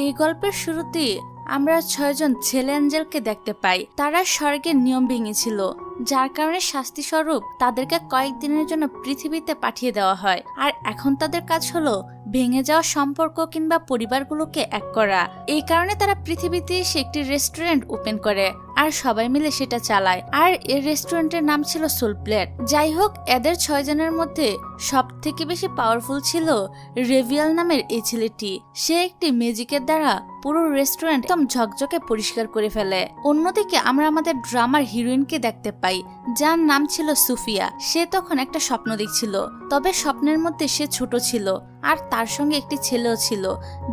এই গল্পের শুরুতে আমরা 6 জন ছেলে অ্যাঞ্জেলকে দেখতে পাই। তারা স্বর্গের নিয়ম ভেঙেছিল, যার কারণে শাস্তি স্বরূপ তাদেরকে কয়েকদিনের জন্য পৃথিবীতে পাঠিয়ে দেওয়া হয়। আর এখন তাদের কাজ হলো ভেঙে যাওয়া সম্পর্ক কিংবা পরিবারগুলোকে এক করা। এই কারণে তারা পৃথিবীতে এসে একটি রেস্টুরেন্ট ওপেন করে আর সবাই মিলে সেটা চালায়। আর এই রেস্টুরেন্টের নাম ছিল সোল প্লেট। যাই হোক, এদের 6 জনের মধ্যে সব থেকে বেশি পাওয়ারফুল ছিল রেভিয়াল নামের এই ছেলেটি। সে একটি ম্যাজিকের দ্বারা পুরো রেস্টুরেন্ট একদম ঝকঝকে পরিষ্কার করে ফেলে। অন্যদিকে আমরা আমাদের ড্রামার হিরোইনকে দেখতে পাই, যার নাম ছিল সুফিয়া। সে তখন একটা স্বপ্ন দেখছিল, তবে স্বপ্নের মধ্যে সে ছোট ছিল আর তার সঙ্গে একটি ছেলেও ছিল,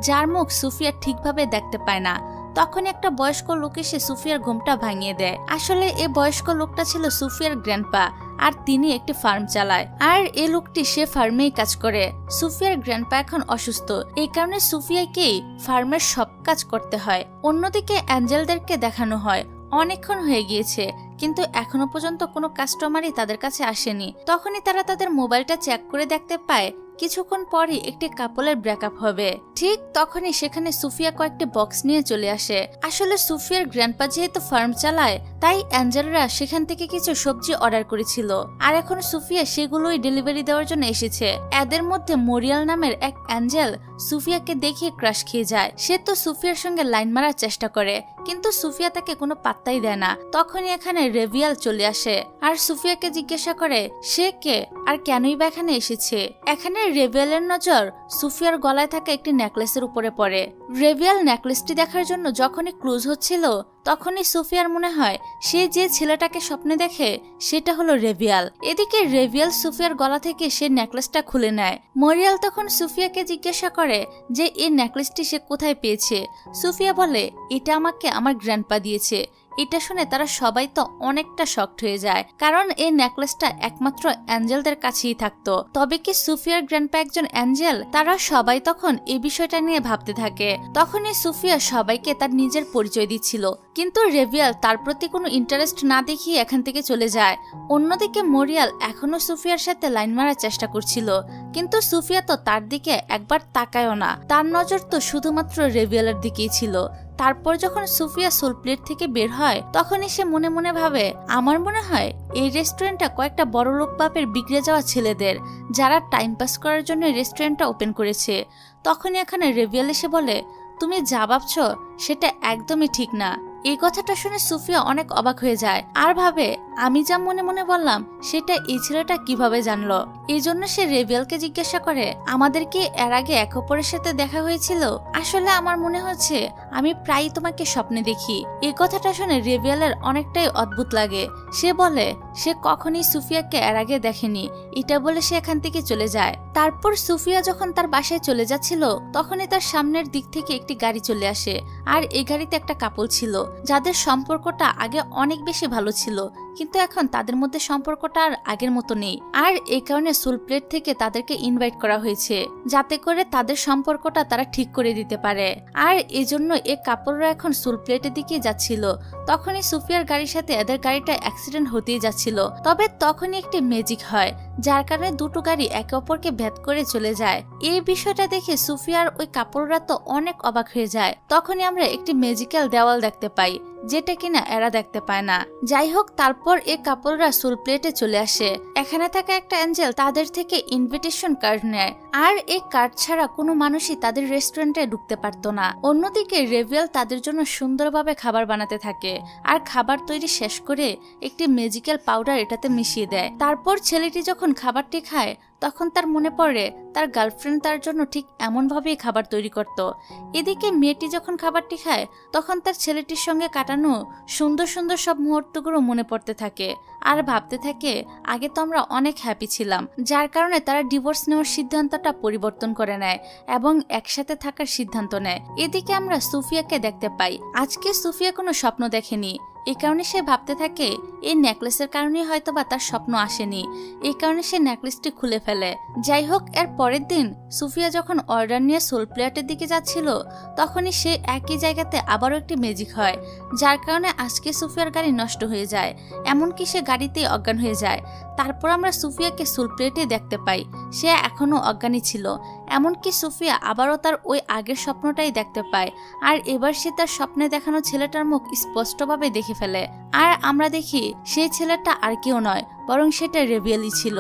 যার মুখ সুফিয়া ঠিকভাবে দেখতে পায় না। তখন একটা বয়স্ক লোক এসে সুফিয়ার ঘুমটা ভাঙিয়ে দেয়। আসলে এই বয়স্ক লোকটা ছিল সুফিয়ার গ্র্যান্ডপা, আর তিনি একটি ফার্ম চালায়। আর এই লোকটি সে ফার্মেই কাজ করে। সুফিয়ার গ্র্যান্ডপা এখন অসুস্থ, এই কারণে সুফিয়াকেই ফার্মের সব কাজ করতে হয়। অন্যদিকে অ্যাঞ্জেলদেরকে দেখানো হয় অনেকক্ষণ হয়ে গিয়েছে, কিন্তু এখনো পর্যন্ত কোনো কাস্টমারই তাদের কাছে আসেনি। তখনই তারা তাদের মোবাইলটা চেক করে দেখতে পায় কিছুক্ষণ পরই একটি কাপলের ব্রেকআপ হবে। ঠিক তখনই সেখানে সুফিয়া কয়েকটি বক্স নিয়ে চলে আসে। আসলে সুফিয়ার গ্র্যান্ডপা যেহেতু ফার্ম চালায়, তাই অ্যাঞ্জেলরা সেখান থেকে কিছু সবজি অর্ডার করেছিল, আর এখন সুফিয়া সেগুলোই ডেলিভারি দেওয়ার জন্য এসেছে। এদের মধ্যে মরিয়াল নামের এক অ্যাঞ্জেল সুফিয়াকে দেখিয়ে ক্রাশ খেয়ে যায়। সে তো সুফিয়ার সঙ্গে লাইন মারার চেষ্টা করে, কিন্তু সুফিয়া তাকে কোনো পাত্তাই দেয় না। তখনই এখানে রেভিয়াল চলে আসে আর সুফিয়াকে জিজ্ঞাসা করে সে কে আর কেনই বা এখানে এসেছে। এখানে রেভিয়ালের নজর সুফিয়ার গলায় থাকা একটি নেকলেসের উপরে পড়ে। রেভিয়াল নেকলেসটি দেখার জন্য যখনই ক্লোজ হচ্ছিল, তখনই সুফিয়ার মনে হয় সে যে ছেলেটাকে স্বপ্নে দেখে সেটা হলো রেভিয়াল। এদিকে রেভিয়াল সুফিয়ার গলা থেকে সে নেকলেসটা খুলে নেয়। মরিয়াল তখন সুফিয়াকে জিজ্ঞাসা করে যে এই নেকলেসটি সে কোথায় পেয়েছে। সুফিয়া বলে এটা আমাকে আমার গ্র্যান্ডপা দিয়েছে। এটা শুনে তারা সবাই তো অনেকটা শকড হয়ে যায়, কারণ এই নেকলেসটা একমাত্র অ্যাঞ্জেলদের কাছেই থাকতো। তবে কি সুফিয়ার গ্র্যান্ডপা একজন অ্যাঞ্জেল? তারা সবাই তখন এই বিষয়টা নিয়ে ভাবতে থাকে। তখনই সুফিয়া সবাইকে তার নিজের পরিচয় দিচ্ছিল, কিন্তু রেভিয়াল তার প্রতি কোনো ইন্টারেস্ট না দেখিয়ে এখান থেকে চলে যায়। অন্যদিকে মরিয়াল এখনো সুফিয়ার সাথে লাইন মারার চেষ্টা করছিল, কিন্তু সুফিয়া তো তার দিকে একবার তাকায়ও না। তার নজর তো শুধুমাত্র রেভিয়ালের দিকেই ছিল। তারপর যখন সুফিয়া সোল প্লেট থেকে বের হয়, তখনই সে মনে মনে ভাবে আমার মনে হয় এই রেস্টুরেন্টটা কয়েকটা বড় লোক বাপের বিগড়ে যাওয়া ছেলেদের, যারা টাইম পাস করার জন্য রেস্টুরেন্টটা ওপেন করেছে। তখনই এখানে রেভিয়াল এসে বলে তুমি যা ভাবছো সেটা একদমই ঠিক না। এই কথাটা শুনে সুফিয়া অনেক অবাক হয়ে যায় আর ভাবে আমি যা মনে মনে বললাম সেটা এই ছেলেটা কিভাবে জানলো। এই জন্য সে রেভিয়ালকে জিজ্ঞাসা করে আমাদের কি এর আগে এক অপরের সাথে দেখা হয়েছিল? আসলে আমার মনে হচ্ছে আমি প্রায় তোমাকে স্বপ্নে দেখি। এই কথাটা শুনে রেভিয়ালের অনেকটাই অদ্ভুত লাগে। সে বলে সে কখনই সুফিয়াকে এর আগে দেখেনি। এটা বলে সে এখান থেকে চলে যায়। তারপর সুফিয়া যখন তার বাসায় চলে যাচ্ছিল, তখনই তার সামনের দিক থেকে একটি গাড়ি চলে আসে। আর এই গাড়িতে একটা কাপল ছিল, যাদের সম্পর্কটা আগে অনেক বেশি ভালো ছিল, কিন্তু এখন তাদের মধ্যে সম্পর্কটা আর আগের মতো নেই। আর এই কারণে সোল প্লেট থেকে তাদেরকে ইনভাইট করা হয়েছে, যাতে করে তাদের সম্পর্কটা তারা ঠিক করে দিতে পারে। আর এই জন্য এই কাপলরা এখন সোল প্লেটের দিকে যাচ্ছিল। তখনই সুফিয়ার গাড়ির সাথে এদের গাড়িটা অ্যাক্সিডেন্ট হতেই যাচ্ছিল। তবে তখনই একটি ম্যাজিক হয়, যার কারণে দুটো গাড়ি একে অপরকে ভেদ করে চলে যায়। এই বিষয়টা দেখে সুফিয়ার ওই কাপড়রা তো অনেক অবাক হয়ে যায়। তখনই আমরা একটি ম্যাজিক্যাল দেওয়াল দেখতে পাই, যেটা কিনা এরা দেখতে পায় না। যাই হোক, তারপর এই কাপলরা সোল প্লেটে চলে আসে। এখানে থাকা একটা অ্যাঞ্জেল তাদের থেকে ইনভিটেশন কার্ড নেয়, আর এই কার্ড ছাড়া কোনো মানুষই তাদের রেস্টুরেন্টে ঢুকতে পারতো না। অন্যদিকে রেভিয়াল তাদের জন্য সুন্দরভাবে খাবার বানাতে থাকে, আর খাবার তৈরি শেষ করে একটি ম্যাজিক্যাল পাউডার এটাতে মিশিয়ে দেয়। তারপর ছেলেটি যখন খাবারটি খায়, তখন তার মনে পড়ে তার গার্লফ্রেন্ড তার জন্য ঠিক এমন ভাবেই খাবার তৈরি করত। এদিকে মেয়েটি যখন খাবারটি খায়, তখন তার ছেলেটির সঙ্গে কাটানো সুন্দর সুন্দর সব মুহূর্তগুলো মনে পড়তে থাকে আর ভাবতে থাকে আগে তো আমরা অনেক হ্যাপি ছিলাম, যার কারণে তারা ডিভোর্স নেওয়ার সিদ্ধান্তটা পরিবর্তন করে নেয় এবং একসাথে থাকার সিদ্ধান্ত নেয়। এদিকে আমরা সুফিয়াকে দেখতে পাই। আজকে সুফিয়া কোনো স্বপ্ন দেখেনি, এই কারণে সে ভাবতে থাকে এই নেকলেসের কারণে হয়তোবা তার স্বপ্ন আসেনি। এই কারণে সে নেকলেসটি খুলে ফেলে। যাই হোক, এর পরের দিন সুফিয়া যখন অর্ডার নিয়ে সোল প্লেটের দিকে যাচ্ছিল, তখনই সে একই জায়গাতে আবারও একটি ম্যাজিক হয়, যার কারণে আজকে সুফিয়ার গাড়ি নষ্ট হয়ে যায়, এমনকি সে গাড়িতেই অজ্ঞান হয়ে যায়। তারপর আমরা সুফিয়াকে সোল প্লেটে দেখতে পাই, সে এখনো অজ্ঞানী ছিল। এমনকি সুফিয়া আবারও তার ওই আগের স্বপ্নটাই দেখতে পায়। আর এবার সে তার স্বপ্নে দেখানো ছেলেটার মুখ স্পষ্টভাবে দেখে ফেলে। আর আমরা দেখি সেই ছেলেটা আর কেউ নয়, বরং সেটা রেবিয়ালই ছিল।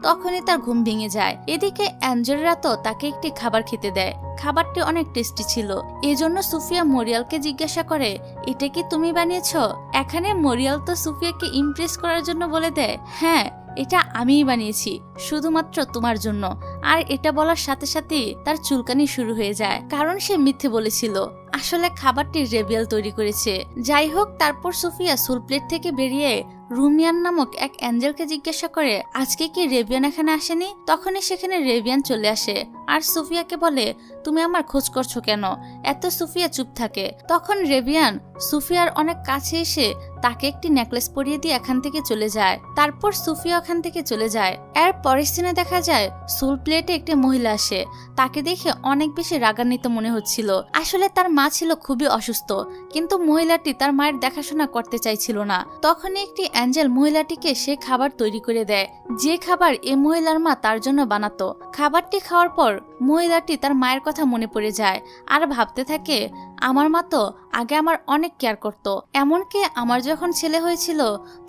তখনই তার ঘুম ভেঙে যায়। এদিকে অ্যাঞ্জেলরা তো তাকে একটি খাবার খেতে দেয়। খাবারটি অনেক টেস্টি ছিল। এজন্য সুফিয়া মরিয়ালকে জিজ্ঞাসা করে, এটা কি তুমি বানিয়েছো? এখানে মরিয়াল তো সুফিয়াকে ইমপ্রেস করার জন্য বলে দেয়, হ্যাঁ, এটা আমিই বানিয়েছি, শুধুমাত্র তোমার জন্য। আর এটা বলার সাথে সাথে তার চুলকানি শুরু হয়ে যায়, কারণ সে মিথ্যে বলেছিল। আসলে খাবারটি রেবিয়াল তৈরি করেছে। যাই হোক, তারপর সুফিয়া সুল প্লেট থেকে বেরিয়ে রুমিয়ান নামক এক অ্যাঞ্জেলকে জিজ্ঞাসা করে, আজকে কি রেবিয়ান এখানে আসেনি? তখনই সেখানে রেবিয়ান চলে আসে আর সুফিয়াকে বলে, তুমি আমার খোঁজ করছো কেন? এত সুফিয়া চুপ থাকে। তখন রেবিয়ান সুফিয়ার অনেক কাছে এসে তাকে একটি নেকলেস পরিয়ে দিয়ে এখান থেকে চলে যায়। তারপর সুফিয়া ওখান থেকে চলে যায়। এর পরের সিনে দেখা যায় সুল প্লেটে একটি মহিলা আসে। তাকে দেখে অনেক বেশি রাগান্বিত মনে হচ্ছিল। আসলে তার মা ছিল খুবই অসুস্থ, কিন্তু মহিলাটি তার মায়ের দেখাশোনা করতে চাইছিল না। তখনই একটি অ্যাঞ্জেল মহিলাটিকে সে খাবার তৈরি করে দেয়, যে খাবার এই মহিলার মা তার জন্য বানাতো। খাবারটি খাওয়ার পর মহিলাটি তার মায়ের কথা মনে পড়ে যায় আর ভাবতে থাকে, আমার মা তো আগে আমার অনেক কেয়ার করতো। এমনকি আমার যখন ছেলে হয়েছিল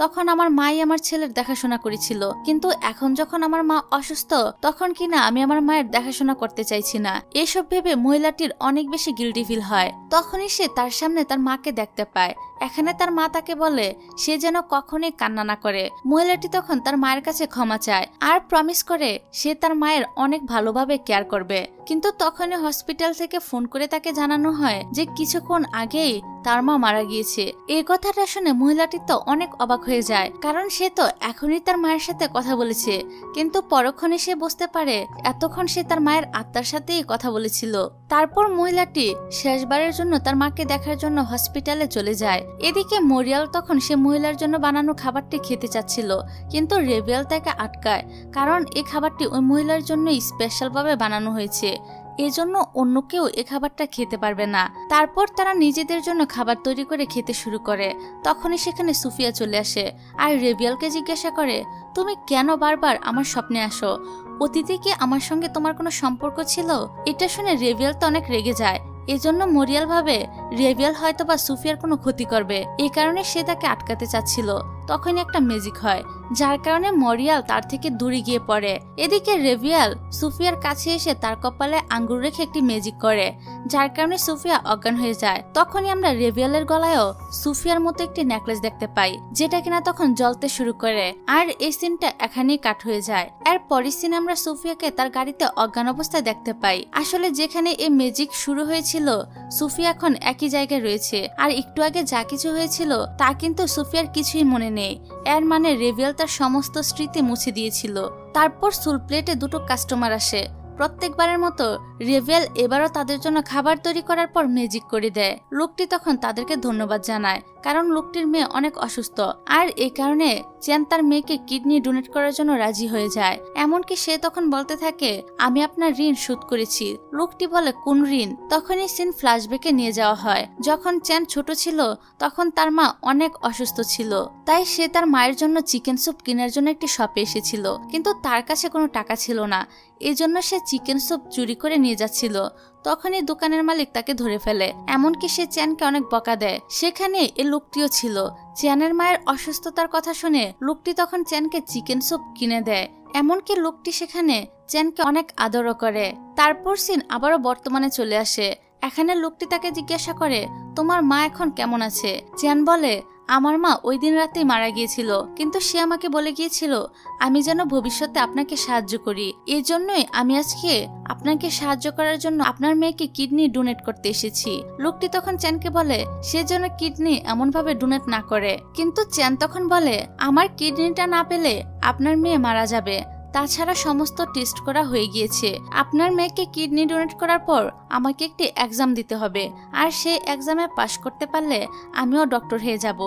তখন আমার মাই আমার ছেলের দেখাশোনা করেছিল, কিন্তু এখন যখন আমার মা অসুস্থ তখন কিনা আমি আমার মায়ের দেখাশোনা করতে চাইছি না। এসব ভেবে মহিলাটির অনেক বেশি গিল্টি ফিল হয়। তখনই সে তার সামনে তার মাকে দেখতে পায়। এখানে তার মা তাকে বলে সে যেন কখনোই কান্না না করে। মহিলাটি তখন তার মায়ের কাছে ক্ষমা চায় আর প্রমিস করে সে তার মায়ের অনেক ভালোভাবে কেয়ার করবে। কিন্তু তখনই হসপিটাল থেকে ফোন করে তাকে জানানো হয় যে কিছুক্ষণ আগেই তার মা মারা গিয়েছে। এই কথাটা শুনে মহিলাটি তো অনেক অবাক হয়ে যায়, কারণ সে তো এখনই তার মায়ের সাথে কথা বলেছে, কিন্তু পরক্ষণে সে বুঝতে পারে এতক্ষণ সে তার মায়ের আত্মার সাথেই কথা বলেছিল। তারপর মহিলাটি শেষবারের জন্য তার মাকে দেখার জন্য হসপিটালে চলে যায়। এদিকে মরিয়াল তখন সে মহিলার জন্য বানানো খাবারটি খেতে চাচ্ছিল, কিন্তু রেবিয়াল তাকে আটকায়, কারণ এই খাবারটি ওই মহিলার জন্য স্পেশাল ভাবে বানানো হয়েছে। এজন্য অন্য কেউ এ খাবারটা খেতে পারবে না। তারপর তারা নিজেদের জন্য খাবার তৈরি করে খেতে শুরু করে। তখনই সেখানে সুফিয়া চলে আসে আর রেবিয়ালকে জিজ্ঞাসা করে, তুমি কেন বারবার আমার স্বপ্নে আসো? অতীতে কি আমার সঙ্গে তোমার কোনো সম্পর্ক ছিল? এটা শুনে রেবিয়াল তো অনেক রেগে যায়। এজন্য মরিয়াল ভাবে রেবিয়াল হয়তো বা সুফিয়ার কোনো ক্ষতি করবে, এই কারণে সে তাকে আটকাতে চাচ্ছিল। তখনই একটা ম্যাজিক হয়, যার কারণে মরিয়াল তার থেকে দূরে গিয়ে পড়ে। এদিকে রেবিয়াল সুফিয়ার কাছে এসে তার কপালে আঙ্গুর রেখে একটি ম্যাজিক করে, যার কারণে সুফিয়া অজ্ঞান হয়ে যায়। তখনই আমরা রেবিয়ালের গলায়ও সুফিয়ার মতো একটি নেকলেস দেখতে পাই, যেটা কিনা তখন জ্বলতে শুরু করে। আর এই সিনটা এখানেই কাট হয়ে যায়। এর পরের সিনে আমরা সুফিয়াকে তার গাড়িতে অজ্ঞান অবস্থায় দেখতে পাই। আসলে যেখানে এই ম্যাজিক শুরু হয়েছিল সুফিয়া এখন একই জায়গায় রয়েছে, আর একটু আগে যা কিছু হয়েছিল তা কিন্তু সুফিয়ার কিছুই মনে নেই। এর মানে রেবিয়াল তার সমস্ত স্মৃতি মুছে দিয়েছিল। তারপর সুল প্লেটে দুটো কাস্টমার আসে। প্রত্যেকবারের মতো রেবিয়াল এবারও তাদের জন্য খাবার তৈরি করার পর ম্যাজিক করে দেয়। লোকটি তখন তাদেরকে ধন্যবাদ জানায়, কারণ লোকটির মেয়ে অনেক অসুস্থ, আর এই কারণে চেন তার মেয়েকে কিডনি ডোনেট করার জন্য রাজি হয়ে যায়। এমনকি সে তখন বলতে থাকে, আমি আপনার ঋণ শোধ করেছি। লোকটি বলে, কোন ঋণ? তখনই সিন ফ্ল্যাশব্যাকে নিয়ে যাওয়া হয়। যখন চেন ছোট ছিল তখন তার মা অনেক অসুস্থ ছিল, তাই সে তার মায়ের জন্য চিকেন স্যুপ কেনার জন্য একটি শপে এসেছিল, কিন্তু তার কাছে কোনো টাকা ছিল না। এজন্য সে চিকেন স্যুপ চুরি করে নিয়ে যাচ্ছিল। তখনই দোকানের মালিক তাকে ধরে ফেলে। এমনকি সে চেনকে অনেক বকা দেয়। সেখানে এই লোকটিও ছিল। চেনের মায়ের অসুস্থতার কথা শুনে লোকটি তখন চেনকে চিকেন স্যুপ কিনে দেয়। এমনকি লোকটি সেখানে চেনকে অনেক আদরও করে। তারপর সিন আবারও বর্তমানে চলে আসে। এখানে লোকটি তাকে জিজ্ঞাসা করে, তোমার মা এখন কেমন আছে? চেন বলে, আমার মা ওই দিন রাতেই মারা গিয়েছিল, কিন্তু সে আমাকে বলে গিয়েছিল আমি যেন ভবিষ্যতে আপনাকে সাহায্য করি। এই জন্যই আমি আজকে আপনাকে সাহায্য করার জন্য আপনার মেয়েকে কিডনি ডোনেট করতে এসেছি। লোকটি তখন চেনকে বলে সে যেন কিডনি এমন ভাবে ডোনেট না করে, কিন্তু চেন তখন বলে, আমার কিডনিটা না পেলে আপনার মেয়ে মারা যাবে। তাছাড়া সমস্ত টেস্ট করা হয়ে গিয়েছে। আপনার মেয়েকে কিডনি ডোনেট করার পর আমাকে একটি এক্সাম দিতে হবে, আর সেই এক্সামে পাশ করতে পারলে আমিও ডক্টর হয়ে যাব।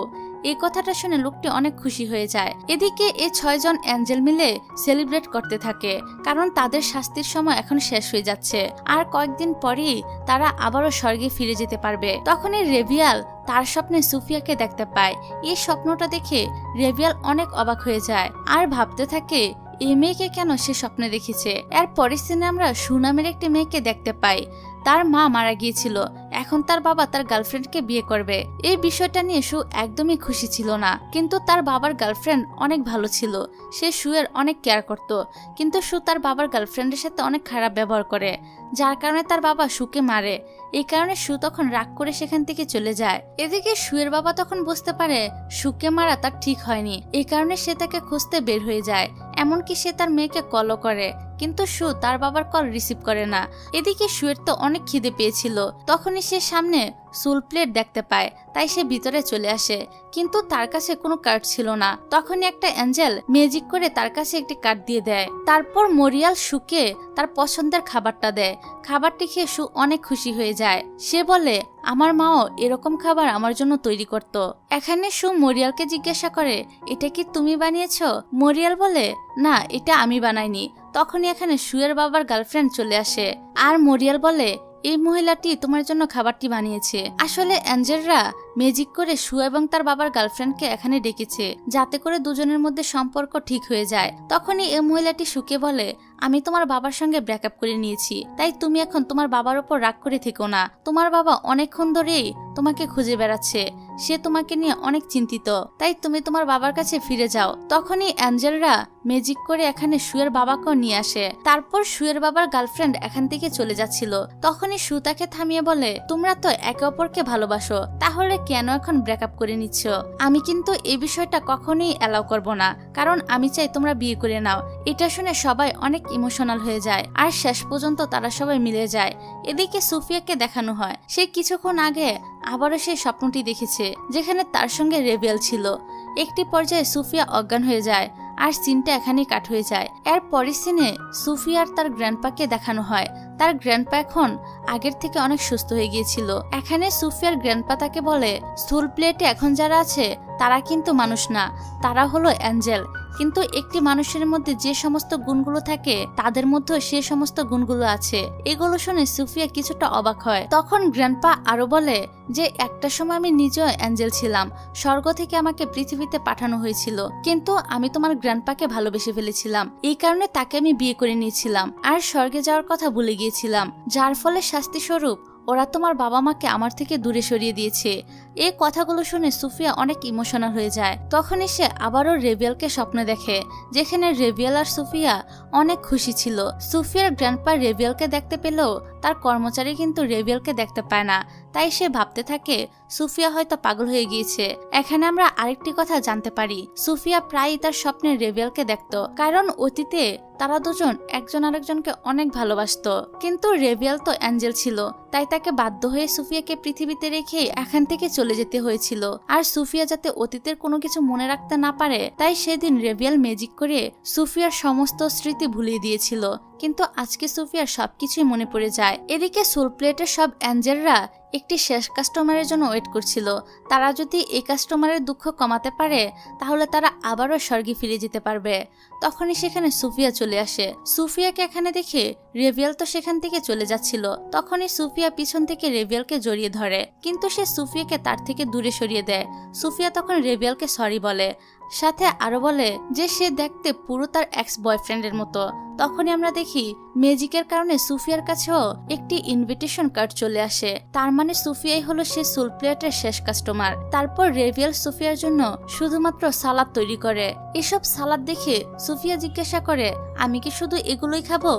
এই কথাটা শুনে লোকটি অনেক খুশি হয়ে যায়। এদিকে এই 6 জন অ্যাঞ্জেল মিলে সেলিব্রেট করতে থাকে, কারণ তাদের শাস্তির সময় এখন শেষ হয়ে যাচ্ছে, আর কয়েকদিন পরেই তারা আবারও স্বর্গে ফিরে যেতে পারবে। তখনই রেবিয়াল তার স্বপ্নে সুফিয়াকে দেখতে পায়। এই স্বপ্নটা দেখে রেবিয়াল অনেক অবাক হয়ে যায় আর ভাবতে থাকে এই মেয়েকে কেন সে স্বপ্নে দেখেছে। এর পরের সিনে আমরা সু নামের একটি মেয়েকে দেখতে পাই। তার মা মারা গিয়েছিল, এখন তার বাবা তার গার্লফ্রেন্ডকে বিয়ে করবে। এই বিষয়টা নিয়ে সু একদমই খুশি ছিল না, কিন্তু তার বাবার গার্লফ্রেন্ড অনেক ভালো ছিল, সে সুয়ের অনেক কেয়ার করত। কিন্তু সু তার বাবার গার্লফ্রেন্ডের সাথে অনেক খারাপ ব্যবহার করে, যার কারণে তার বাবা সুকে মারে। এই কারণে সু তখন রাগ করে সেখান থেকে চলে যায়। এদিকে সুয়ের বাবা তখন বুঝতে পারে সুকে মারা তার ঠিক হয়নি, এই কারণে সে তাকে খুঁজতে বের হয়ে যায়। এমনকি সে তার মেয়েকে কলও করে, কিন্তু সু তার বাবার কল রিসিভ করে না। এদিকে সুয়ের তো অনেক খিদে পেয়েছিল, তখনই সে সামনে সুল প্লেট দেখতে পায়, তাই সে ভিতরে চলে আসে, কিন্তু তার কাছে কোনো কার্ড ছিল না। তখনই একটা অ্যাঞ্জেল ম্যাজিক করে তার কাছে একটি কার্ড দিয়ে দেয়। তারপর মরিয়াল সুকে তার পছন্দের খাবারটা দেয়। খাবারটি খেয়ে সু অনেক খুশি হয়ে যায়। সে বলে আমার মাও এরকম খাবার আমার জন্য তৈরি করত। এখানে সু মরিয়ালকে জিজ্ঞাসা করে এটা কি তুমি বানিয়েছো? মরিয়াল বলে না, এটা আমি বানাইনি। তখনই এখানে সুয়ের বাবার গার্লফ্রেন্ড চলে আসে, আর মরিয়াল বলে এই মহিলাটি তোমার জন্য খাবারটি বানিয়েছে। আসলে অ্যাঞ্জেলরা ম্যাজিক করে সু এবং তার বাবার গার্লফ্রেন্ডকে এখানে ডেকেছে, যাতে করে দুজনের মধ্যে সম্পর্ক ঠিক হয়ে যায়। তখনই এই মহিলাটি সুকে বলে আমি তোমার বাবার সঙ্গে ব্রেকআপ করে নিয়েছি, তাই তুমি এখন তোমার বাবার উপর রাগ করে থেকো না। তোমার বাবা অনেকক্ষণ ধরেই তোমাকে খুঁজে বেড়াচ্ছে, সে তোমাকে নিয়ে অনেক চিন্তিত, তাই তুমি তোমার বাবার কাছে ফিরে যাও। তখনই অ্যাঞ্জেলরা ম্যাজিক করে এখানে সুয়ের বাবাকেও নিয়ে আসে। তারপর সুয়ের বাবার গার্লফ্রেন্ড এখান থেকে চলে যাচ্ছিল, তখনই সু তাকে থামিয়ে বলে তোমরা তো একে অপরকে ভালোবাসো, তাহলে কেন এখন ব্রেকআপ করে নিচ্ছ? আমি কিন্তু এই বিষয়টা কখনোই অ্যালাউ করব না, কারণ আমি চাই তোমরা বিয়ে করে নাও। এটা শুনে সবাই অনেক ইমোশনাল হয়ে যায়, আর শেষ পর্যন্ত তারা সবাই মিলে যায়। এদিকে সুফিয়াকে দেখানো হয় সে কিছুক্ষণ আগে আবারও সেই স্বপ্নটি দেখেছে, যেখানে তার সঙ্গে রেবেল ছিল। একটি পর্যায়ে সুফিয়া অজ্ঞান হয়ে যায়, আর সিনটা এখানেই কাট হয়ে যায়। এর পরের সিনে সুফিয়া আর তার গ্র্যান্ডপাকে দেখানো হয়। তার গ্র্যান্ডপা এখন আগের থেকে অনেক সুস্থ হয়ে গিয়েছিল। এখানে সুফিয়ার গ্র্যান্ডপা তাকে বলে সোল প্লেটে এখন যারা আছে তারা কিন্তু মানুষ না, তারা হলো অ্যাঞ্জেল। কিন্তু একটি মানুষের মধ্যে যে সমস্ত গুণগুলো থাকে তাদের মধ্যে সে সমস্ত গুণগুলো আছে। এগুলো শুনে সুফিয়া কিছুটা অবাক হয়। তখন গ্র্যান্ডপা আরো বলে যে একটা সময় আমি নিজেও অ্যাঞ্জেল ছিলাম, স্বর্গ থেকে আমাকে পৃথিবীতে পাঠানো হয়েছিল, কিন্তু আমি তোমার গ্র্যান্ডপাকে ভালোবেসে ফেলেছিলাম, এই কারণে তাকে আমি বিয়ে করে নিয়েছিলাম আর স্বর্গে যাওয়ার কথা ভুলে গিয়েছিলাম, যার ফলে শাস্তি স্বরূপ ওরা তোমার বাবা মাকে আমার থেকে দূরে সরিয়ে দিয়েছে। এই কথাগুলো শুনে সুফিয়া অনেক ইমোশনাল হয়ে যায়। তখনই সে আবারও রেবিয়ালকে স্বপ্নে দেখে, যেখানে রেবিয়াল আর সুফিয়া অনেক খুশি ছিল। সুফিয়ার গ্র্যান্ডপা রেবিয়ালকে দেখতে পেলেও তার কর্মচারী কিন্তু রেবিয়ালকে দেখতে পায় না, তাই সে ভাবতে থাকে সুফিয়া হয়তো পাগল হয়ে গিয়েছে। এখানে আমরা আরেকটি কথা জানতে পারি, সুফিয়া প্রায়ই তার স্বপ্নে রেবিয়ালকে দেখত, কারণ অতীতে তারা দুজন একজন আরেকজনকে অনেক ভালোবাসতো। কিন্তু রেবিয়াল তো অ্যাঞ্জেল ছিল, তাই তাকে বাধ্য হয়ে সুফিয়াকে পৃথিবীতে রেখে এখান থেকে চলে যেতে হয়েছিল। আর সুফিয়া যাতে অতীতের কোনো কিছু মনে রাখতে না পারে, তাই সেদিন রেবিয়াল ম্যাজিক করে সুফিয়ার সমস্ত স্মৃতি ভুলিয়ে দিয়েছিল। কিন্তু আজকে সুফিয়ার সবকিছুই মনে পড়ে যায়। এদিকে সোল প্লেটের সব অ্যাঞ্জেলরা একটি শেষ কাস্টমারের জন্য ওয়েট করছিল। তারা যদি এই কাস্টমারের দুঃখ কমাতে পারে তাহলে তারা আবারও স্বর্গে ফিরে যেতে পারবে। তখনই সেখানে সুফিয়া চলে আসে। সুফিয়াকে এখানে দেখে রেবিয়াল তো সেখান থেকে চলে যাচ্ছিল। তখনই সুফিয়া পিছন থেকে রেবিয়ালকে জড়িয়ে ধরে, কিন্তু সে সুফিয়াকে তার থেকে দূরে সরিয়ে দেয়। সুফিয়া তখন রেবিয়ালকে সরি বলে, সাথে আরো বলে যে সে দেখতে পুরো তার এক্স বয়ফ্রেন্ডের মতো। তখনই আমরা দেখি ম্যাজিকের কারণে সুফিয়ার কাছেও একটি ইনভিটেশন কার্ড চলে আসে, তার মানে সুফিয়াই হলো সে সোল প্লেটের শেষ কাস্টমার। তারপর রেবিয়াল সুফিয়ার জন্য শুধুমাত্র সালাদ তৈরি করে। এসব সালাদ দেখে সুফিয়া জিজ্ঞাসা করে আমি কি শুধু এগুলোই খাবো?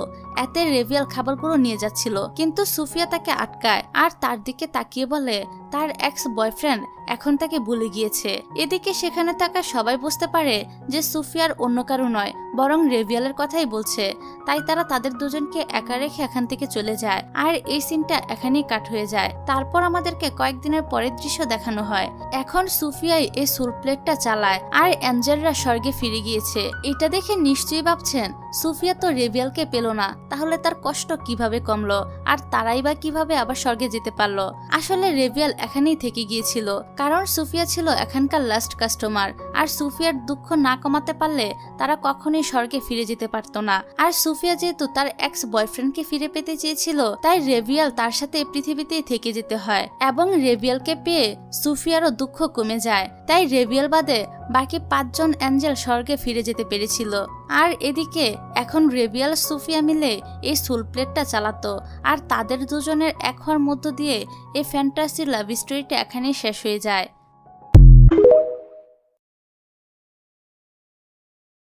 এতে রেবিয়াল খাবারগুলো নিয়ে যাচ্ছিল, কিন্তু সুফিয়া তাকে আটকায় আর তার দিকে তাকিয়ে বলে তার এক্স বয়ফ্রেন্ড এখন তাকে ভুলে গিয়েছে। এদিকে সেখানে থাকা সবাই বুঝতে পারে যে সুফিয়ার অন্য কারো নয়, বরং রেবিয়ালের কথাই বলছে। তাই তারা তাদের দুজনকে একা রেখে এখান থেকে চলে যায়, আর এই সিনটা এখানেই কাট হয়ে যায়। তারপর আমাদেরকে কয়েকদিনের পরের দৃশ্য দেখানো হয়। এখন সুফিয়াই এই সোল প্লেটটা চালায়, আর অ্যাঞ্জেলরা স্বর্গে ফিরে গিয়েছে। এটা দেখে নিশ্চয়ই ভাবছেন সুফিয়া তো রেবিয়ালকে পেল না, তাহলে তার কষ্ট কিভাবে কমলো, আর তারাই বা কিভাবে আবার স্বর্গে যেতে পারলো? আসলে রেবিয়াল এখানেই থেকে গিয়েছিল, কারণ সুফিয়া ছিল এখানকার লাস্ট কাস্টমার। আর সুফিয়ার দুঃখ না কমাতে পারলে তারা কখনোই স্বর্গে ফিরে যেতে পারতো না। আর সুফিয়া যেহেতু তার এক্স বয়ফ্রেন্ডকে ফিরে পেতে চেয়েছিল, তাই রেবিয়াল তার সাথে পৃথিবীতেই থেকে যেতে হয়, এবং রেবিয়ালকে পেয়ে সুফিয়ারও দুঃখ কমে যায়। তাই রেবিয়াল বাদে বাকি 5 জন অ্যাঞ্জেল স্বর্গে ফিরে যেতে পেরেছিল। আর এদিকে এখন রেবিয়াল সুফিয়া মিলে এই সোল প্লেটটা চালাতো, আর তাদের দুজনের এক হওয়ার মধ্য দিয়ে এই ফ্যান্টাসি লাভ স্টোরিটা এখানেই শেষ হয়ে যায়।